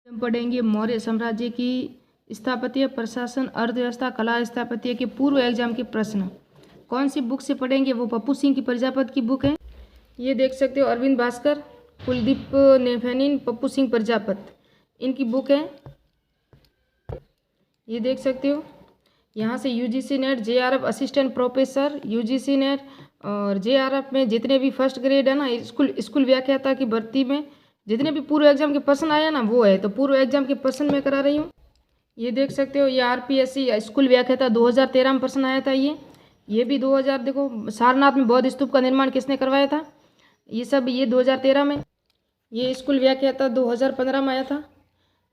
हम पढ़ेंगे मौर्य साम्राज्य की स्थापत्य, प्रशासन, अर्थव्यवस्था, कला स्थापत्य के पूर्व एग्जाम के प्रश्न। कौन सी बुक से पढ़ेंगे? वो पप्पू सिंह की प्रजापति की बुक है। ये देख सकते हो, अरविंद भास्कर, कुलदीप नेफेनिन, पप्पू सिंह प्रजापति, इनकी बुक है। ये देख सकते हो, यहाँ से UGC net, JRF assistant professor, UGC net और जेआरएफ में जितने भी फर्स्ट ग्रेड है ना, स्कूल व्याख्याता की भर्ती में जितने भी पूर्व एग्जाम के प्रश्न आया ना, वो है। तो पूर्व एग्जाम के प्रश्न मैं करा रही हूँ। ये देख सकते हो, ये आरपीएससी स्कूल व्याख्याता 2013 में प्रश्न आया था। ये भी 2000, देखो सारनाथ में बौद्ध स्तूप का निर्माण किसने करवाया था, ये सब ये 2013 में। ये स्कूल व्याख्याता 2015 में आया था।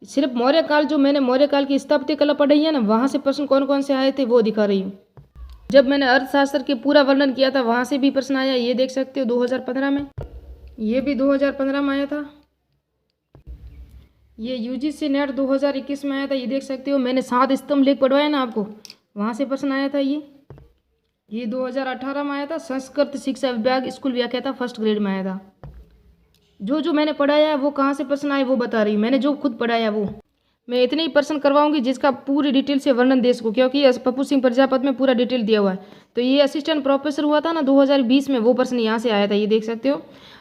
सिर्फ मौर्य काल, जो मैंने मौर्य काल की स्थापत्य कला पढ़ी है ना, वहाँ से प्रश्न कौन कौन से आए थे वो दिखा रही हूँ। जब मैंने अर्थशास्त्र के पूरा वर्णन किया था, वहाँ से भी प्रश्न आया। ये देख सकते हो 2015 में, ये भी 2015 में आया था। ये यूजीसी नेट 2021 में आया था। ये देख सकते हो, मैंने 7 स्तंभ लेख पढ़वाया ना आपको, वहाँ से प्रश्न आया था। ये 2018 में आया था। संस्कृत शिक्षा विभाग स्कूल व्याख्याता फर्स्ट ग्रेड में आया था। जो मैंने पढ़ाया है वो कहाँ से प्रश्न आए वो बता रही हूँ। मैंने जो खुद पढ़ाया वो मैं इतने ही प्रश्न करवाऊंगी जिसका पूरी डिटेल से वर्णन दे सकूँ, क्योंकि पप्पू सिंह प्रजापति में पूरा डिटेल दिया हुआ है। तो ये असिस्टेंट प्रोफेसर हुआ था ना 2020 में, वो प्रश्न यहाँ से आया था। ये देख सकते हो,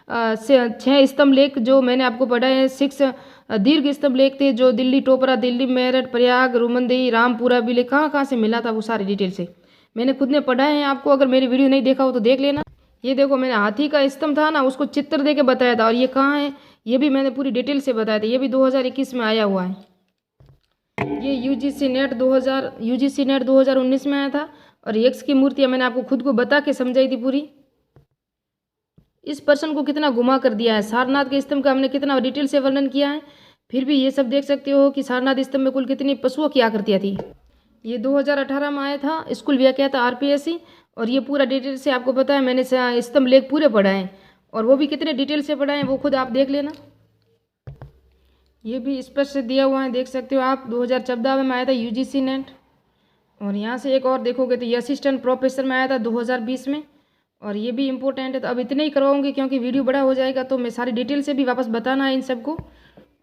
6 स्तंभ लेख जो मैंने आपको पढ़ाए हैं। 6 दीर्घ स्तंभ लेख थे, जो दिल्ली टोपरा, दिल्ली मेरठ, प्रयाग, रुमनदेही, रामपुरा भी कहाँ से मिला था, वो सारे डिटेल से मैंने खुद ने पढ़ाए हैं आपको। अगर मेरी वीडियो नहीं देखा हो तो देख लेना। ये देखो, मैंने हाथी का स्तंभ था ना, उसको चित्र दे के बताया था। और ये कहाँ है, ये भी मैंने पूरी डिटेल से बताया था। ये भी 2021 में आया हुआ है। ये यूजीसी नेट 2019 में आया था। और यक्ष की मूर्तियाँ मैंने आपको खुद को बता के समझाई थी पूरी। इस प्रश्न को कितना घुमा कर दिया है। सारनाथ के स्तंभ का हमने कितना डिटेल से वर्णन किया है। फिर भी ये सब देख सकते हो कि सारनाथ स्तंभ में कुल कितनी पशुओं की आकृतियाँ थी। ये 2018 में आया था, स्कूल व्याख्याता आरपीएससी। और ये पूरा डिटेल से आपको पता है, मैंने स्तंभ लेख पूरे पढ़ाए हैं, और वो भी कितने डिटेल से पढ़ाए हैं वो खुद आप देख लेना। ये भी स्पष्ट दिया हुआ है, देख सकते हो आप। 2014 में आया था यूजीसी नेट। और यहाँ से एक और देखोगे तो ये असिस्टेंट प्रोफेसर में आया था 2020 में। और ये भी इम्पोर्टेंट है। तो अब इतने ही करवाऊंगी क्योंकि वीडियो बड़ा हो जाएगा, तो मैं सारी डिटेल से भी वापस बताना है इन सबको।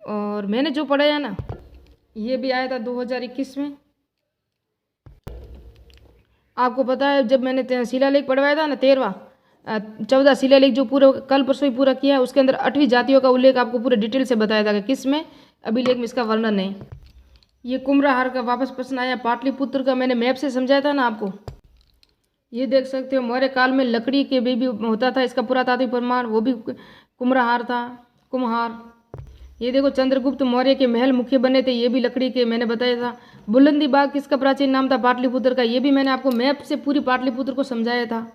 और मैंने जो पढ़ाया ना, ये भी आया था 2021 में। आपको पता है, जब मैंने शिलालेख पढ़वाया था ना, 14 शिलालेख जो पूरा कल परसों ही पूरा किया है, उसके अंदर 8वीं जातियों का उल्लेख आपको पूरे डिटेल से बताया था कि किस में अभिलेख में इसका वर्णन है। ये कुम्हराहार का वापस प्रश्न आया। पाटलिपुत्र का मैंने मैप से समझाया था ना आपको। ये देख सकते हो, मौर्य काल में लकड़ी के भी होता था, इसका पुरातात्विक प्रमाण, वो भी कुम्हराहार था, कुम्हार। ये देखो, चंद्रगुप्त मौर्य के महल मुख्य बने थे, ये भी लकड़ी के, मैंने बताया था। बुलंदी बाग किसका प्राचीन नाम था? पाटलिपुत्र का। ये भी मैंने आपको मैप से पूरी पाटलिपुत्र को समझाया था।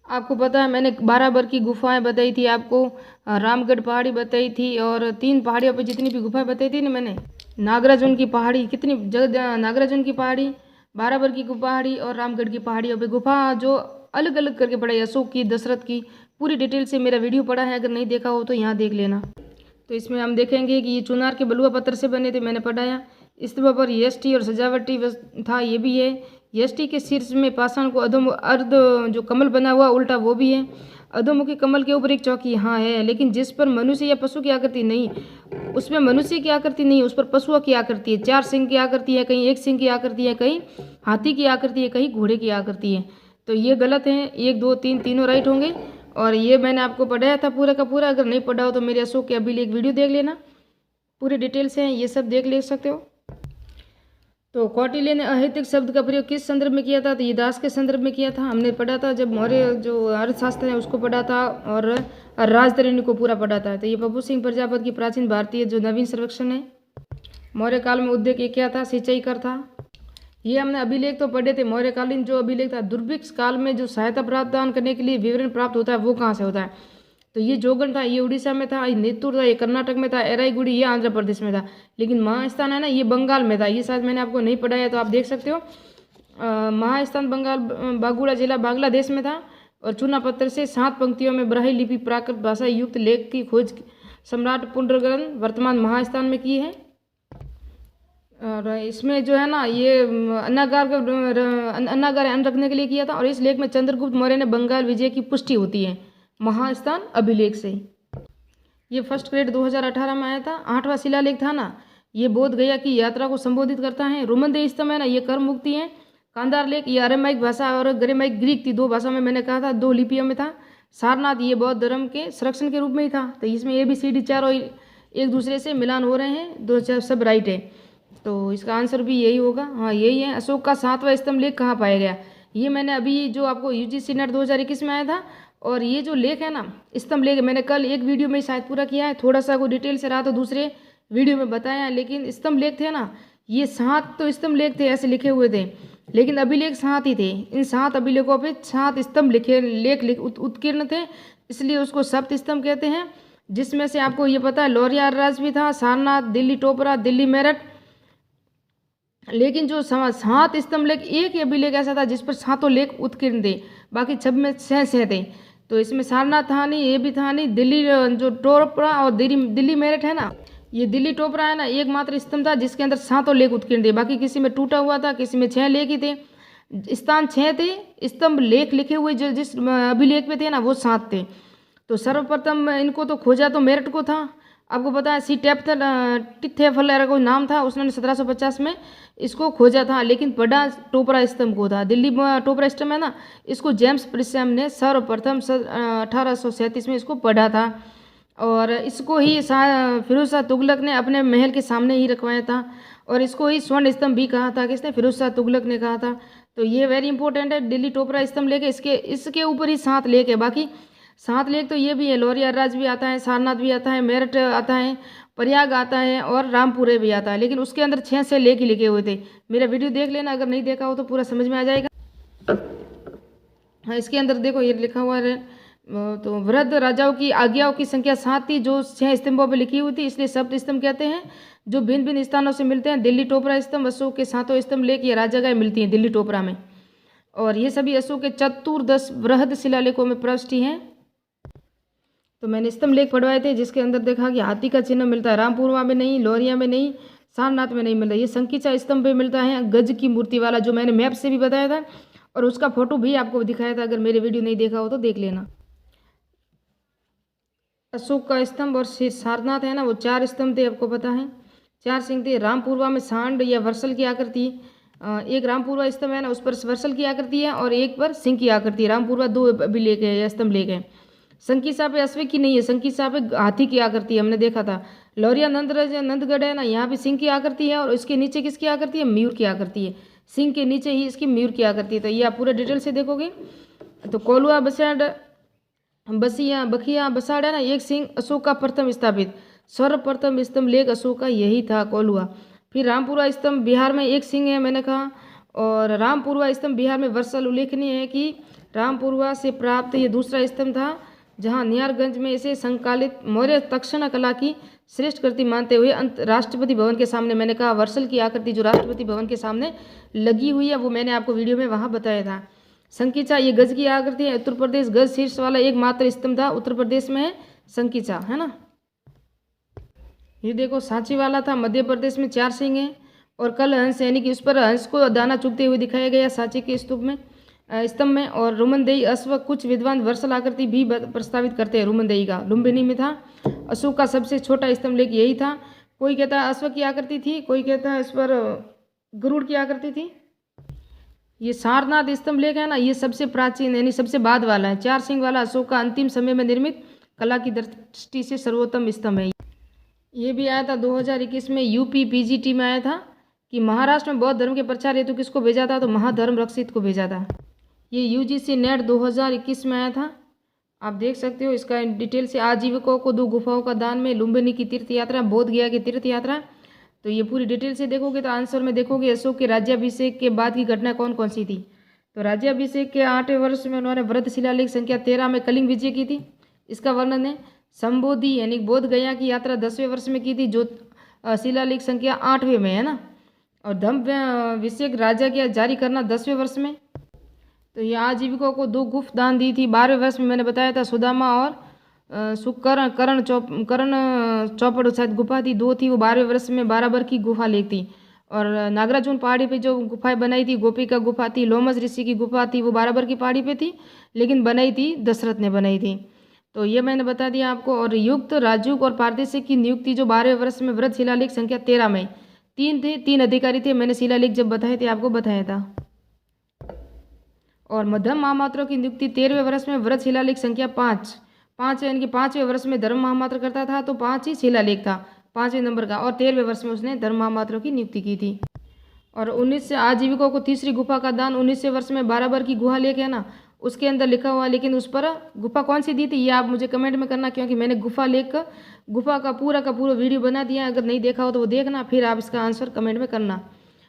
आपको पता है, मैंने 12 की गुफाएं बताई थी आपको, रामगढ़ पहाड़ी बताई थी, और 3 पहाड़ियों पर जितनी भी गुफाएं बताई थी ना मैंने, नागराजुन की पहाड़ी, कितनी जगह नागराजुन की पहाड़ी, 12 की पहाड़ी और रामगढ़ की पहाड़ियों पे गुफा जो अलग अलग करके पढ़ाई। अशोक की, दशरथ की, पूरी डिटेल से मेरा वीडियो पड़ा है, अगर नहीं देखा हो तो यहाँ देख लेना। तो इसमें हम देखेंगे कि ये चुनार के बलुआ पत्थर से बने थे, मैंने पढ़ाया। स्तंभ पर यष्टि और सजावटी था, ये भी है। यष्टि के शीर्ष में पाषाण को अर्ध जो कमल बना हुआ उल्टा, वो भी है। अधोमुखी कमल के ऊपर एक चौकी हाँ है, लेकिन जिस पर मनुष्य या पशु की आकृति नहीं, उसमें मनुष्य की आकृति नहीं, उस पर पशुओं की आकृति है। 4 सिंह की आकृति है, कहीं 1 सिंह की आकृति है, कहीं हाथी की आकृति है, कहीं घोड़े की आकृति है। तो ये गलत है। 1 2 3 तीनों राइट होंगे। और ये मैंने आपको पढ़ाया था पूरा का पूरा। अगर नहीं पढ़ा हो तो मेरे अशोक के अभिलेख वीडियो देख लेना, पूरे डिटेल से हैं, ये सब देख ले सकते हो। तो कौटिल्य ने अहेतुक शब्द का प्रयोग किस संदर्भ में किया था? तो ये दास के संदर्भ में किया था, हमने पढ़ा था जब मौर्य जो अर्थशास्त्र है उसको पढ़ा था, और राजतरणी को पूरा पढ़ा था। तो ये पप्पू सिंह प्रजापति की प्राचीन भारतीय जो नवीन सर्वेक्षण है। मौर्य काल में उद्योग क्या था? सिंचाई कर था। ये हमने अभिलेख तो पढ़े थे। मौर्यकालीन जो अभिलेख था, दुर्भिक्ष काल में जो सहायता प्रदान करने के लिए विवरण प्राप्त होता है, वो कहाँ से होता है? तो ये जोगन था, ये उड़ीसा में था। ये नेतुर था, ये कर्नाटक में था। एराईगुड़ी ये आंध्र प्रदेश में था। लेकिन महास्थान है ना, ये बंगाल में था। ये शायद मैंने आपको नहीं पढ़ाया, तो आप देख सकते हो। महास्थान बंगाल, बागुड़ा जिला बांग्लादेश में था। और चूना पत्थर से 7 पंक्तियों में ब्राह्मी लिपि प्राकृत भाषा युक्त लेख की खोज सम्राट पुंड्रग्रन वर्तमान महास्थान में की है। और इसमें जो है ना, ये अन्नागार अन्न रखने के लिए किया था। और इस लेख में चंद्रगुप्त मौर्य ने बंगाल विजय की पुष्टि होती है महास्थान अभिलेख से। ये फर्स्ट ग्रेड 2018 में आया था। 8वां शिलालेख था ना, ये बोध गया की यात्रा को संबोधित करता है। रुमनदेही स्तंभ है ना, ये कर्म मुक्ति है। कांधार लेख ये अरेमाइक भाषा और ग्रेमाइक ग्रीक थी, 2 भाषा में मैंने कहा था, 2 लिपियों में था। सारनाथ ये बौद्ध धर्म के संरक्षण के रूप में ही था। तो इसमें ABCD चारों एक दूसरे से मिलान हो रहे हैं, 2 सब राइट है। तो इसका आंसर भी यही होगा, हाँ यही है। अशोक का 7वां स्तंभ लेख कहाँ पाया गया? ये मैंने अभी जो आपको UGC नेट 2021 में आया था, और ये जो लेख है ना स्तंभ लेख, मैंने कल एक वीडियो में शायद पूरा किया है, थोड़ा सा कोई डिटेल से रहा तो दूसरे वीडियो में बताया है। लेकिन स्तंभ लेख थे ना, ये 7 तो स्तंभ लेख थे ऐसे लिखे हुए थे, लेकिन अभिलेख 7 ही थे। इन 7 अभिलेखों पे 7 स्तंभ लेख उत्कीर्ण थे, इसलिए उसको सप्त स्तंभ कहते हैं। जिसमें से आपको ये पता है लौरिया राज भी था, सारनाथ, दिल्ली टोपरा, दिल्ली मेरठ। लेकिन जो 7 स्तंभ लेख, एक ही अभिलेख ऐसा था जिस पर 7 लेख उत्कीर्ण थे, बाकी 6 में 6 थे। तो इसमें सारनाथ था नहीं, ये भी था नहीं, दिल्ली जो टोपरा और दिल्ली मेरठ है ना, ये दिल्ली टोपरा है ना, एकमात्र स्तंभ था जिसके अंदर 7 लेख उत्कीर्ण थे। बाकी किसी में टूटा हुआ था, किसी में 6 लेख ही थे। स्थान 6 थे, स्तंभ लेख लिखे हुए जो जिस अभिलेख में थे ना वो 7 थे। तो सर्वप्रथम इनको तो खोजा तो मेरठ को था। आपको पता है टिथेफल कोई नाम था, उसने 1750 में इसको खोजा था, लेकिन पढ़ा टोपरा स्तंभ को था। दिल्ली टोपरा स्तंभ है ना, इसको जेम्स प्रिस्म ने सर्वप्रथम 1837 में इसको पढ़ा था, और इसको ही फिरोज शाह तुगलक ने अपने महल के सामने ही रखवाया था, और इसको ही स्वर्ण स्तंभ भी कहा था। किसने? फिरोज शाह तुगलक ने कहा था। तो ये वेरी इंपॉर्टेंट है, दिल्ली टोपरा स्तंभ लेके इसके ऊपर ही 7 लेख है। बाकी 7 लेख तो ये भी है, लौरिया राज भी आता है, सारनाथ भी आता है, मेरठ आता है, प्रयाग आता है, और रामपुरे भी आता है। लेकिन उसके अंदर 6 लेख ही लिखे हुए थे। मेरा वीडियो देख लेना, अगर नहीं देखा हो तो पूरा समझ में आ जाएगा। हाँ, इसके अंदर देखो ये लिखा हुआ है, तो वृद्ध राजाओं की आज्ञाओं की संख्या 7 थी जो 6 स्तंभों पर लिखी हुई थी, इसलिए सप्त स्तंभ कहते हैं, जो भिन्न भिन्न स्थानों से मिलते हैं। दिल्ली टोपरा स्तंभ अशोक के 7 स्तंभ लेख ये राजगाहें मिलती हैं दिल्ली टोपरा में, और ये सभी अशोक के चतुर्दश बृहद शिलालेखों में प्रविष्ट हैं। तो मैंने स्तंभ लेख पढ़वाए थे, जिसके अंदर देखा कि हाथी का चिन्ह मिलता है, रामपुरवा में नहीं, लौरिया में नहीं, सारनाथ में नहीं मिलता। ये संकीचा स्तंभ पे मिलता है, गज की मूर्ति वाला, जो मैंने मैप से भी बताया था, और उसका फोटो भी आपको दिखाया था। अगर मेरे वीडियो नहीं देखा हो तो देख लेना। अशोक का स्तंभ और सारनाथ है ना, वो 4 स्तंभ थे, आपको पता है, 4 सिंह थे। रामपुरवा में सांड या वर्सल की आकृति, एक रामपुरवा स्तंभ है ना, उस पर वर्सल की आकृति है, और एक पर सिंह की आकृति। रामपुरवा 2 अभिलेख है या स्तंभ लेख है। संकीसा पे अश्व की नहीं है, संकीसा पे हाथी की आकृति हमने देखा था। लौरिया नंदगढ़ है ना, यहाँ भी सिंह की आकृति है, और इसके नीचे किसकी आकृति है? मयूर की आकृति है। सिंह के नीचे ही इसकी मयूर की आकृति है। तो ये आप पूरा डिटेल से देखोगे। तो कोलुआ बखिया बसाड़ है ना, एक सिंह अशोक का प्रथम स्थापित, सर्वप्रथम स्तंभ लेख अशोक का यही था, कोलुआ। फिर रामपुरा स्तंभ बिहार में एक सिंह है, मैंने कहा। और रामपुरवा स्तंभ बिहार में वर्षल उल्लेखनीय है कि रामपुरवा से प्राप्त ये दूसरा स्तंभ था, जहां नियारगंज में इसे संकालित मौर्य तक्षण कला की श्रेष्ठ कृति मानते हुए राष्ट्रपति भवन के सामने, मैंने कहा वर्षल की आकृति जो राष्ट्रपति भवन के सामने लगी हुई है, वो मैंने आपको वीडियो में वहां बताया था। संकीचा ये गज की आकृति है, उत्तर प्रदेश गज शीर्ष वाला एकमात्र स्तंभ था, उत्तर प्रदेश में है संकीचा, है ना। ये देखो सांची वाला था, मध्य प्रदेश में 4 सिंह हैं, और कल हंस यानी कि उस पर हंस को दाना चुगते हुए दिखाया गया सांची के स्तूप में, स्तंभ में। और रुमनदेही अश्व, कुछ विद्वान वर्षल आकृति भी प्रस्तावित करते हैं रुमनदेही का, लुम्बिनी में था। अशोक का सबसे छोटा स्तंभ लेख यही था। कोई कहता है अश्व की आकृति थी, कोई कहता है इस पर गरुड़ की आकृति थी। ये सारनाथ स्तंभ लेख है ना, ये सबसे प्राचीन यानी सबसे बाद वाला है, 4 सिंह वाला अशोक का अंतिम समय में निर्मित कला की दृष्टि से सर्वोत्तम स्तंभ है। ये भी आया था 2021 में, UP PGT में आया था कि महाराष्ट्र में बौद्ध धर्म के प्रचार हेतु किसको भेजा था? तो महाधर्म रक्षित को भेजा था। ये UGC नेट 2021 में आया था, आप देख सकते हो इसका डिटेल से। आजीविकों को 2 गुफाओं का दान में, लुम्बिनी की तीर्थ यात्रा, बोध गया की तीर्थ यात्रा। तो ये पूरी डिटेल से देखोगे तो आंसर में देखोगे अशोक के राज्याभिषेक के बाद की घटना कौन कौन सी थी। तो राज्याभिषेक के 8वें वर्ष में उन्होंने वृद्ध शिलालेख संख्या 13 में कलिंग विजय की थी, इसका वर्णन है। संबोधि यानी बोध गया की यात्रा 10वें वर्ष में की थी, जो शिलालेख संख्या 8वें में है ना। और धम्मभिषेक राजा के जारी करना 10वें वर्ष में। तो ये आजीविकों को 2 गुफ दान दी थी 12वें वर्ष में, मैंने बताया था सुदामा और करण चौपड़ शायद गुफा थी, 2 थी, वो 12वें वर्ष में बराबर की गुफा लेख थी। और नागराजून पहाड़ी पे जो गुफाएं बनाई थी, गोपी का गुफा थी, लोमस ऋषि की गुफा थी, वो बराबर की पहाड़ी पे थी, लेकिन बनाई थी दशरथ ने बनाई थी। तो ये मैंने बता दिया आपको। और युक्त, राजयुग और पारदेशिक की नियुक्ति जो 12वें वर्ष में वृद्ध शिलालेख संख्या 13 में 3 थे, 3 अधिकारी थे, मैंने शिलालेख जब बताए थे आपको बताया था। और मध्यम महामात्रों की नियुक्ति 13वें वर्ष में वृद्ध शिलालेख संख्या 5 यानी कि 5वें वर्ष में धर्म महामात्र करता था तो 5 ही शिलालेख था 5वें नंबर का, और 13वें वर्ष में उसने धर्म महामात्रों की नियुक्ति की थी। और 19 से आजीविकों को तीसरी गुफा का दान 19वें वर्ष में बराबर की गुहा लेके है ना, उसके अंदर लिखा हुआ, लेकिन उस पर गुफा कौन सी दी थी ये आप मुझे कमेंट में करना, क्योंकि मैंने गुफा का पूरा वीडियो बना दिया है। अगर नहीं देखा हो तो वो देखना, फिर आप इसका आंसर कमेंट में करना।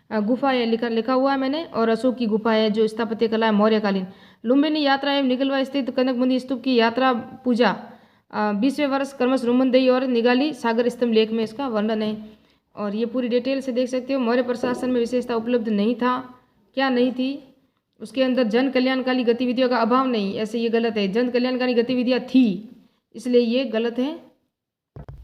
गुफा है लिखा हुआ है मैंने, और अशोक की गुफा है जो स्थापत्य कला है मौर्यकालीन। लुम्बिनी यात्रा एवं निगलवा स्थित कनक मुनि स्तूप की यात्रा पूजा 20वें वर्ष क्रमश रुमनदेही और निगाली सागर स्तंभ लेख में इसका वर्णन है। और ये पूरी डिटेल से देख सकते हो। मौर्य प्रशासन में विशेषता उपलब्ध नहीं था, क्या नहीं थी, उसके अंदर जन कल्याणकारी गतिविधियों का अभाव नहीं, ऐसे ये गलत है। जन कल्याणकारी गतिविधियाँ थी, इसलिए ये गलत है।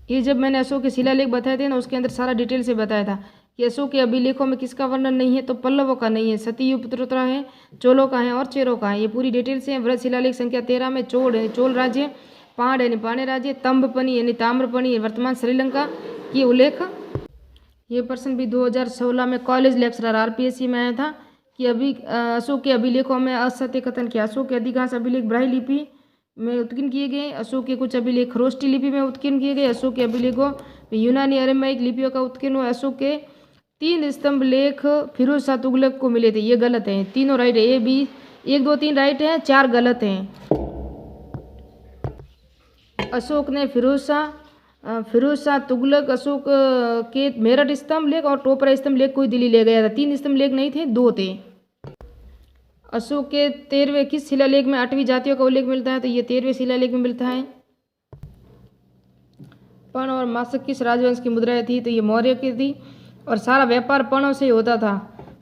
ये जब मैंने अशोक के शिलालेख बताए थे ना, उसके अंदर सारा डिटेल से बताया था कि अशोक के अभिलेखों में किसका वर्णन नहीं है, तो पल्लवों का नहीं है, सतीयुग पुत्रोत्तरा है, चोलों का है और चेरों का है। ये पूरी डिटेल से है। वृद्ध शिलालेख संख्या 13 में चोल है चोल राज्य, पांड यानी पांड्य राज्य, तंबपनी यानी ताम्रपनी वर्तमान श्रीलंका की उल्लेख। ये प्रश्न भी 2016 में कॉलेज लेक्चरर आरपीएससी में आया था कि अशोक के अभिलेखों में असत्य कथन किया। अशोक के अधिकांश अभिलेख ब्राह्मी लिपि में उत्कीर्ण किए गए, अशोक के कुछ अभिलेख खरोष्टी लिपि में उत्कीर्ण किए गए, अशोक के अभिलेखों में यूनानी अरेमाइक लिपियों का उत्कीर्ण हुआ। अशोक के 3 स्तंभ लेख फिरोज शाह तुगलक को मिले थे, ये गलत है। तीनों राइट है, ए बी 1 2 3 राइट है, 4 गलत हैं। अशोक ने फिरोज शाह तुगलक अशोक के मेरठ स्तंभ लेख और टोपरा स्तंभ लेख कोई दिल्ली ले गया था। 3 स्तंभ लेख नहीं थे, 2 थे। अशोक के 13वें किस शिलालेख में 8वीं जातियों का उल्लेख मिलता है, तो ये 13वें शिलालेख में मिलता है। पण और मासक किस राजवंश की मुद्राएं थी, तो ये मौर्य की थी, और सारा व्यापार पणों से होता था,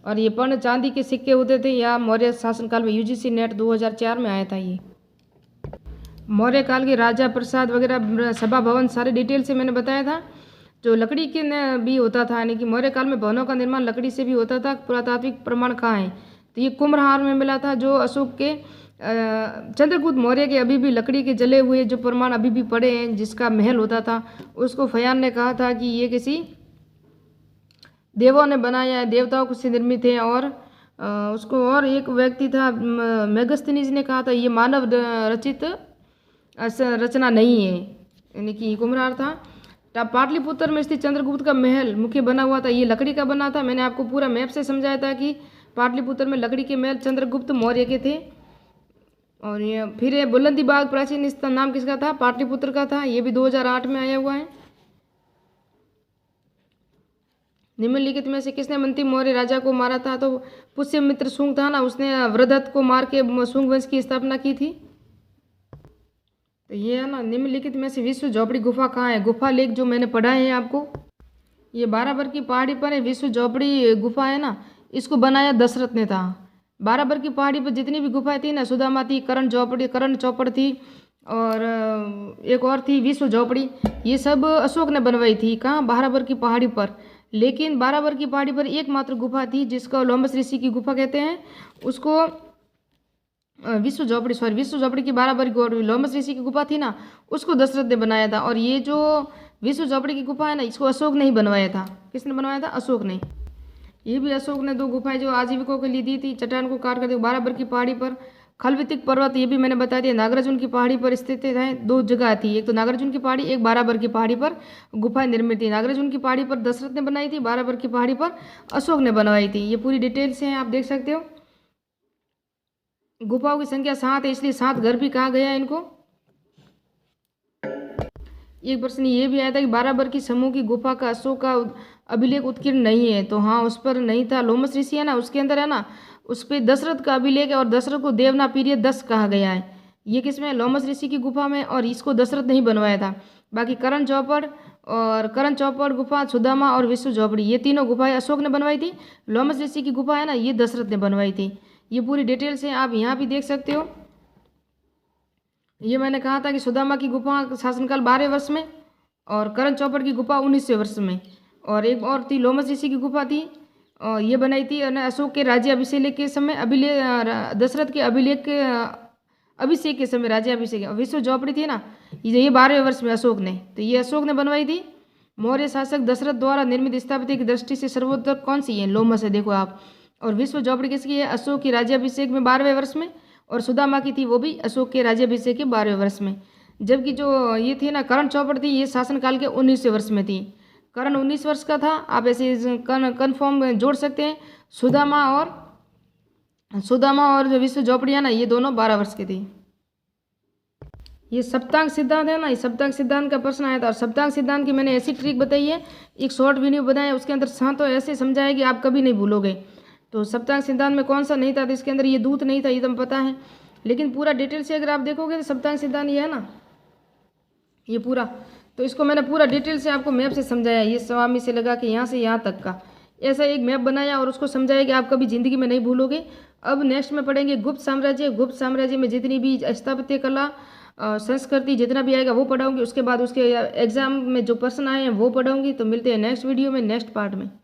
और ये पण चांदी के सिक्के होते थे। या मौर्य शासनकाल में यूजीसी नेट 2004 में आया था। ये मौर्य काल के राजा प्रसाद वगैरह सभा भवन सारे डिटेल से मैंने बताया था। जो लकड़ी के भी होता था, यानी कि मौर्य काल में भवनों का निर्माण लकड़ी से भी होता था। पुरातात्विक प्रमाण कहाँ है, तो ये कुम्भलहार में मिला था, जो अशोक के चंद्रगुप्त मौर्य के अभी भी लकड़ी के जले हुए जो प्रमाण अभी भी पड़े हैं, जिसका महल होता था, उसको फयान ने कहा था कि ये किसी देवों ने बनाया है, देवताओं से निर्मित है। और उसको और एक व्यक्ति था मेगस्थनीज ने कहा था ये मानव रचित रचना नहीं है, यानी कि कुम्हार था। पाटलिपुत्र में स्थित चंद्रगुप्त का महल मुख्य बना हुआ था, ये लकड़ी का बना था। मैंने आपको पूरा मैप से समझाया था कि पाटलिपुत्र में लकड़ी के महल चंद्रगुप्त मौर्य के थे। और ये फिर ये बुलंदी बाग प्राचीन इसका नाम किसका था, पाटलिपुत्र का था, ये भी 2008 में आया हुआ है। निम्नलिखित में से किसने मंत्री मौर्य राजा को मारा था, तो पुष्यमित्र शुंग था ना, उसने वृद्धत को मार के शुंग वंश की स्थापना की थी। तो ये है ना, निम्नलिखित में से विश्व झोपड़ी गुफा कहाँ है। गुफा लेख जो मैंने पढ़ा है आपको, ये बाराबर की पहाड़ी पर है। विश्व झोपड़ी गुफा है ना, इसको बनाया दशरथ ने था। बाराबर की पहाड़ी पर जितनी भी गुफाएं थी ना, सुदामा थी, करण चौपड़ थी, और एक और थी विश्व झोपड़ी, ये सब अशोक ने बनवाई थी। कहाँ, बाराबर की पहाड़ी पर। लेकिन बाराबर की पहाड़ी पर एकमात्र गुफा थी जिसको लोमस ऋषि की गुफा कहते हैं, उसको विश्व झोपड़ी की बाराबर की लोमस ऋषि की गुफा थी ना, उसको दशरथ ने बनाया था। और ये जो विश्व झोपड़ी की गुफा है ना, इसको अशोक ने ही बनवाया था। किसने बनवाया था, अशोक ने। ये भी अशोक ने 2 गुफाएं जो आजीविकों के लिए दी थी, चट्टान को काट कर बाराबर की पहाड़ी पर। खलवितिक पर्वत, ये भी मैंने बता दिया, नागार्जुन की पहाड़ी पर स्थित है। 2 जगह थी, एक तो नागार्जुन की पहाड़ी, एक बाराबर की पहाड़ी पर गुफाएं निर्मित थी। नागार्जुन की पहाड़ी पर दशरथ ने बनाई थी, बाराबर की पहाड़ी पर अशोक ने बनवाई थी। ये पूरी डिटेल से है, आप देख सकते हो। गुफाओं की संख्या 7 है, इसलिए 7 घर भी कहा गया है इनको। एक प्रश्न ये भी आया था कि बाराबर की समूह की गुफा का अशोक का अभिलेख उत्कीर्ण नहीं है, तो हाँ, उस पर नहीं था। लोमस ऋषि है ना, उसके अंदर है ना, उस पर दशरथ का अभिलेख है, और दशरथ को देवना पीरियड 10 कहा गया है। ये किसमें, लोमस ऋषि की गुफा में, और इसको दशरथ नहीं बनवाया था। बाकी करण चौपड़ गुफा, सुदामा और विश्व झोपड़ी, ये तीनों गुफाएं अशोक ने बनवाई थी। लोमस ऋषि की गुफा है ना, ये दशरथ ने बनवाई थी। ये पूरी डिटेल से आप यहाँ भी देख सकते हो। ये मैंने कहा था कि सुदामा की गुफा शासनकाल 12वें वर्ष में, और करण चौपड़ की गुफा 19वें वर्ष में, और एक और थी लोमस ऋषि की गुफा थी, और ये बनाई थी अशोक के राज्य अभिषेक के समय। दशरथ के अभिलेख के अभिषेक के समय, राज्याभिषेक। विश्व झोपड़ी थी ना, ये 12वें वर्ष में अशोक ने, तो ये अशोक ने बनवाई थी। मौर्य शासक दशरथ द्वारा निर्मित स्थापत्य की दृष्टि से सर्वोत्तम कौन सी है? लोमस है, देखो आप। और विश्व झोपड़ी किसकी है? अशोक की राज्याभिषेक में 12वें वर्ष में। और सुदामा की थी, वो भी अशोक के राज्याभिषेक के 12वें वर्ष में। जबकि जो ये थी ना कर्ण चौपड़ थी, ये शासनकाल के 19वें वर्ष में थी। कर्ण 19 वर्ष का था, आप ऐसे कन्फर्म जोड़ सकते हैं। सुदामा और जो विश्व झोपड़ियाँ ना, ये दोनों 12 वर्ष की थी। ये सप्तांग सिद्धांत है ना, ये सप्तांग सिद्धांत का प्रश्न आया था। और सप्तांग सिद्धांत की मैंने ऐसी ट्रिक बताई है, एक शॉर्ट वीडियो बनाया, उसके अंदर तो ऐसे समझाया कि आप कभी नहीं भूलोगे। तो सप्तांग सिद्धांत में कौन सा नहीं था? तो इसके अंदर ये दूत नहीं था, ये तो पता है। लेकिन पूरा डिटेल से अगर आप देखोगे तो सप्तांग सिद्धांत ये है ना, ये पूरा, तो इसको मैंने पूरा डिटेल से आपको मैप से समझाया। ये स्वामी से लगा के यहाँ से यहाँ तक का ऐसा एक मैप बनाया और उसको समझाया कि आप कभी जिंदगी में नहीं भूलोगे। अब नेक्स्ट में पढ़ेंगे गुप्त साम्राज्य। गुप्त साम्राज्य में जितनी भी स्थापत्य कला, संस्कृति जितना भी आएगा वो पढ़ाऊंगी। उसके बाद उसके एग्जाम में जो प्रश्न आए हैं वो पढ़ाऊंगी। तो मिलते हैं नेक्स्ट वीडियो में, नेक्स्ट पार्ट में।